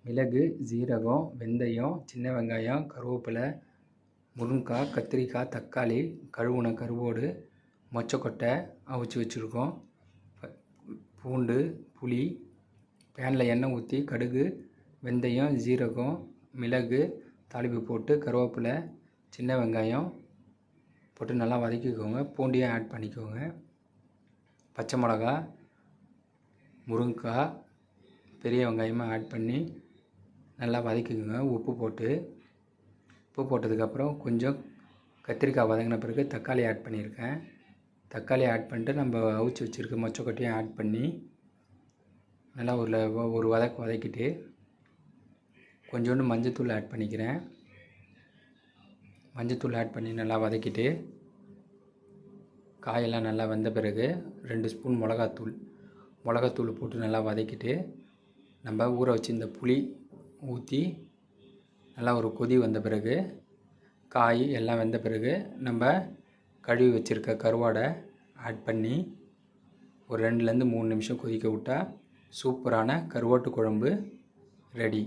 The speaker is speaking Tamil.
மிளகு, ஜீரகம், வெந்தயம், சின்ன வெங்காயம், கருவேப்பிலை, முருங்கைக்காய், கத்திரிக்காய், தக்காளி, கழுவுன கருவோடு, மொச்சக்கொட்டை அவிச்சு வச்சுருக்கோம். பூண்டு, புளி, பேனில் எண்ணெய் ஊற்றி கடுகு, வெந்தயம், ஜீரகம், மிளகு, தாளிப்பு போட்டு கருவேப்பிலை, சின்ன வெங்காயம் போட்டு நல்லா வதக்கிக்கோங்க. பூண்டையும் ஆட் பண்ணிக்கோங்க. பச்சை மிளகா, முருங்கைக்காய், பெரிய வெங்காயமாக ஆட் பண்ணி நல்லா வதக்கிக்கோங்க. உப்பு போட்டதுக்கப்புறம் கொஞ்சம் கத்திரிக்காய் வதங்கின பிறகு தக்காளி ஆட் பண்ணியிருக்கேன். தக்காளி ஆட் பண்ணிட்டு நம்ம அவிச்சு வச்சுருக்க மொச்சக்கொட்டையும் ஆட் பண்ணி நல்லா ஒரு வதக்கிட்டு கொஞ்சோண்டு மஞ்சத்தூள் ஆட் பண்ணிக்கிறேன். மஞ்சத்தூள் ஆட் பண்ணி நல்லா வதக்கிட்டு காயெல்லாம் நல்லா வெந்த பிறகு 2 ஸ்பூன் மிளகாத்தூள் போட்டு நல்லா வதக்கிட்டு நம்ம ஊற வச்சு இந்த புளி ஊற்றி நல்லா ஒரு கொதி வந்த பிறகு காய் எல்லாம் வெந்த பிறகு நம்ம கழுவி வச்சுருக்க கருவாடை ஆட் பண்ணி ஒரு 2லேருந்து 3 நிமிஷம் கொதிக்க விட்டால் சூப்பரான கருவாட்டு குழம்பு ரெடி.